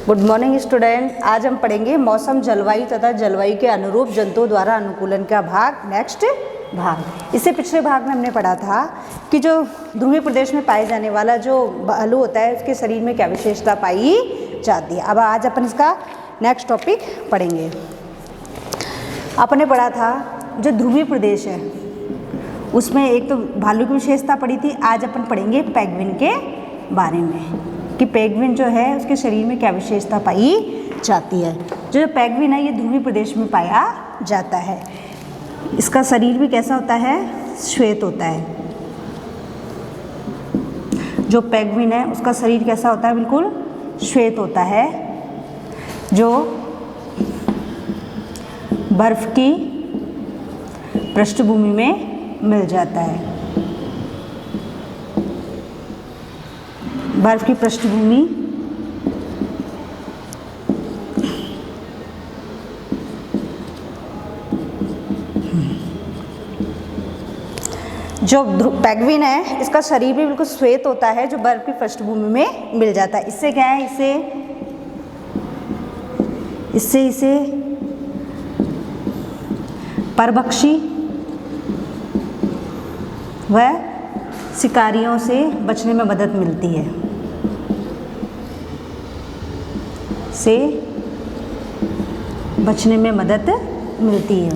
Good morning student. आज हम पढ़ेंगे मौसम, जलवायु तथा जलवायु के अनुरूप जंतुओं द्वारा अनुकूलन का भाग, नेक्स्ट भाग। इससे पिछले भाग में हमने पढ़ा था कि जो ध्रुवीय प्रदेश में पाए जाने वाला जो भालू होता है उसके शरीर में क्या विशेषता पाई जाती है। अब आज अपन इसका नेक्स्ट टॉपिक पढ़ेंगे। अपने पढ़ा था जो ध्रुवीय प्रदेश है उसमें एक तो भालू की विशेषता पढ़ी थी। आज अपन पढ़ेंगे पेंगुइन के बारे में कि पेंगुइन जो है उसके शरीर में क्या विशेषता पाई जाती है। जो पेंगुइन है ये ध्रुवीय प्रदेश में पाया जाता है। इसका शरीर भी कैसा होता है? श्वेत होता है। जो पेंगुइन है उसका शरीर कैसा होता है? बिल्कुल श्वेत होता है, जो बर्फ की पृष्ठभूमि में मिल जाता है। बर्फ की पृष्ठभूमि जो पेंगुइन है इसका शरीर भी बिल्कुल श्वेत होता है, जो बर्फ की पृष्ठभूमि में मिल जाता है। इससे क्या है, इससे परभक्षी व शिकारियों से बचने में मदद मिलती है। से बचने में मदद मिलती है।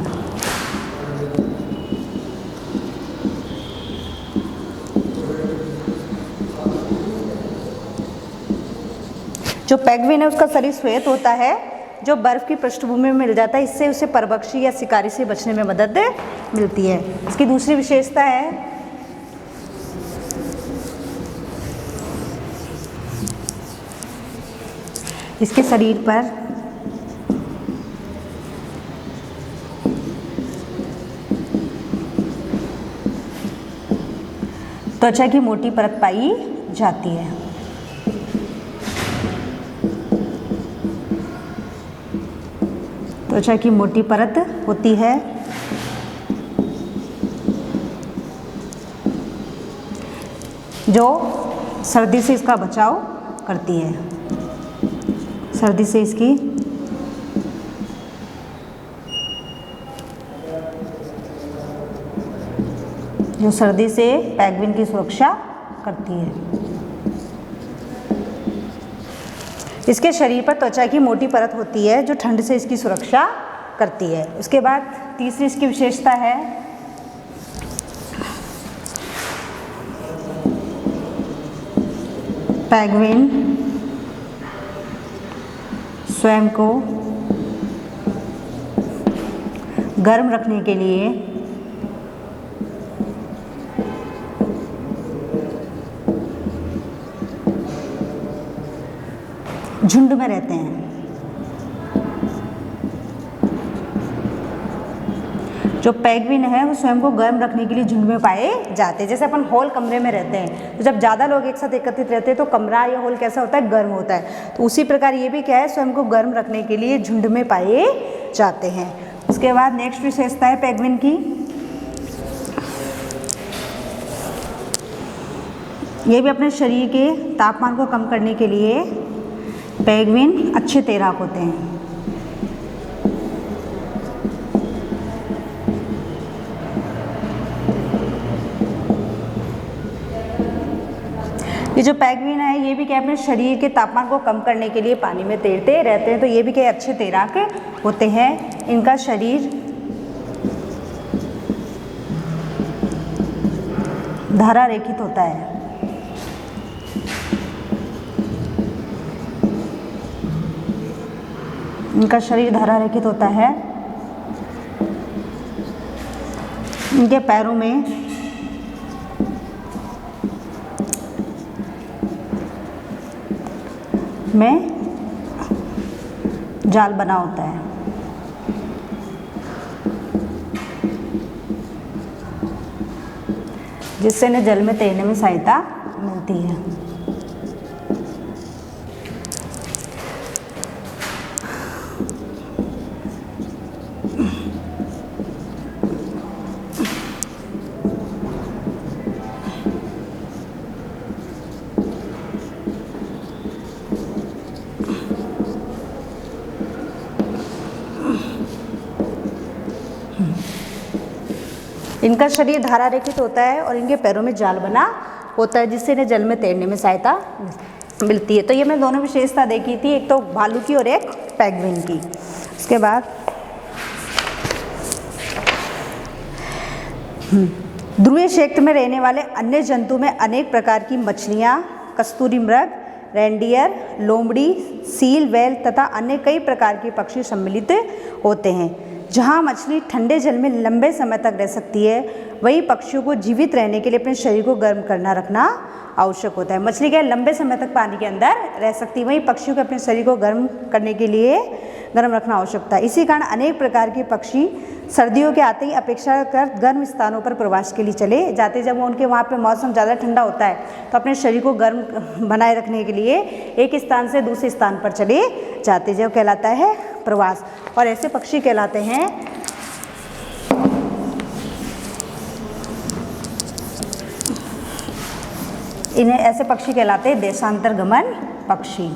जो पेंगुइन है उसका शरीर श्वेत होता है, जो बर्फ की पृष्ठभूमि में मिल जाता है। इससे उसे परभक्षी या शिकारी से बचने में मदद मिलती है। इसकी दूसरी विशेषता है इसके शरीर पर त्वचा की मोटी परत पाई जाती है। त्वचा की मोटी परत होती है, जो सर्दी से इसका बचाव करती है। सर्दी से इसकी जो सर्दी से पेंगुइन की सुरक्षा करती है। इसके शरीर पर त्वचा की मोटी परत होती है, जो ठंड से इसकी सुरक्षा करती है। उसके बाद तीसरी इसकी विशेषता है पेंगुइन स्वयं को गर्म रखने के लिए झुंड में रहते हैं। जो पेंगुइन है वो स्वयं को गर्म रखने के लिए झुंड में पाए जाते हैं। जैसे अपन हॉल कमरे में रहते हैं तो जब ज़्यादा लोग एक साथ एकत्रित रहते हैं तो कमरा या हॉल कैसा होता है? गर्म होता है। तो उसी प्रकार ये भी क्या है, स्वयं को गर्म रखने के लिए झुंड में पाए जाते हैं। उसके बाद नेक्स्ट विशेषता है पेंगुइन की, ये भी अपने शरीर के तापमान को कम करने के लिए पेंगुइन अच्छे तैराक होते हैं। ये जो पेंगुइन है ये भी क्या अपने शरीर के तापमान को कम करने के लिए पानी में तैरते रहते हैं। तो ये भी क्या अच्छे तैराक होते हैं। इनका शरीर धारा रेखित होता है। इनका शरीर धारा रेखित होता है। इनके पैरों में जाल बना होता है। जिससे इन्हें जल में तैरने में सहायता मिलती है। इनका शरीर धारा रेखित होता है और इनके पैरों में जाल बना होता है, जिससे इन्हें जल में तैरने में सहायता मिलती है। तो ये मैं दोनों विशेषता देखी थी, एक तो भालू की और एक पेंगुइन की। उसके बाद ध्रुवीय क्षेत्र में रहने वाले अन्य जंतु में अनेक प्रकार की मछलियाँ, कस्तूरी मृग, रेंडियर, लोमड़ी, सील, व्हेल तथा अन्य कई प्रकार के पक्षी सम्मिलित होते हैं। जहाँ मछली ठंडे जल में लंबे समय तक रह सकती है, वही पक्षियों को जीवित रहने के लिए अपने शरीर को गर्म करना रखना आवश्यक होता है। मछली क्या लंबे समय तक पानी के अंदर रह सकती है, वही पक्षियों को अपने शरीर को गर्म करने के लिए गर्म रखना आवश्यकता है। इसी कारण अनेक प्रकार के पक्षी सर्दियों के आते ही अपेक्षाकृत गर्म स्थानों पर प्रवास के लिए चले जाते। जब उनके वहाँ पे मौसम ज़्यादा ठंडा होता है तो अपने शरीर को गर्म बनाए रखने के लिए एक स्थान से दूसरे स्थान पर चले जाते, जो कहलाता है प्रवास। और ऐसे पक्षी कहलाते हैं इन्हें ऐसे पक्षी कहलाते हैं देशांतरगमन पक्षी।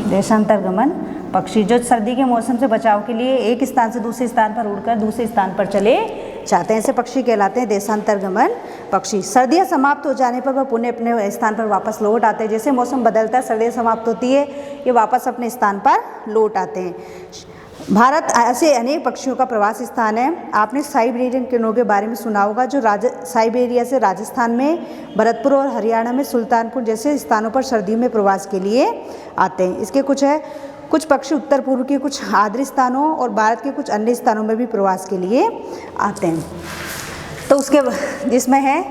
देशांतरगमन पक्षी जो सर्दी के मौसम से बचाव के लिए एक स्थान से दूसरे स्थान पर उड़कर दूसरे स्थान पर चले जाते हैं, ऐसे पक्षी कहलाते हैं देशांतरगमन पक्षी। सर्दियां समाप्त हो जाने पर वह पुनः अपने स्थान पर वापस लौट आते हैं। जैसे मौसम बदलता है, सर्दियां समाप्त होती है, ये वापस अपने स्थान पर लौट आते हैं। भारत ऐसे अनेक पक्षियों का प्रवास स्थान है। आपने साइबेरियन किरणों के बारे में सुना होगा, जो साइबेरिया से राजस्थान में, भरतपुर और हरियाणा में सुल्तानपुर जैसे स्थानों पर सर्दियों में प्रवास के लिए आते हैं। इसके कुछ पक्षी उत्तर पूर्व के कुछ आर्द्र स्थानों और भारत के कुछ अन्य स्थानों में भी प्रवास के लिए आते हैं। तो उसके जिसमें है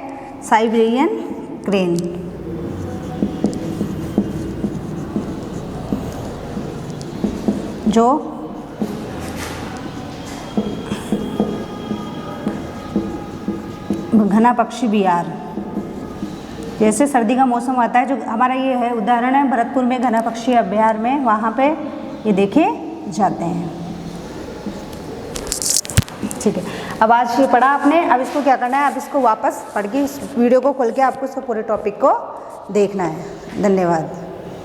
साइबेरियन क्रेन, जो घना पक्षी बिहार, जैसे सर्दी का मौसम आता है, जो हमारा ये है उदाहरण है भरतपुर में घना पक्षी अभ्यारण्य में, वहाँ पे ये देखे जाते हैं। ठीक है, अब आज ये पढ़ा आपने, अब इसको क्या करना है, अब इसको वापस पढ़ के इस वीडियो को खोल के आपको इसको पूरे टॉपिक को देखना है। धन्यवाद।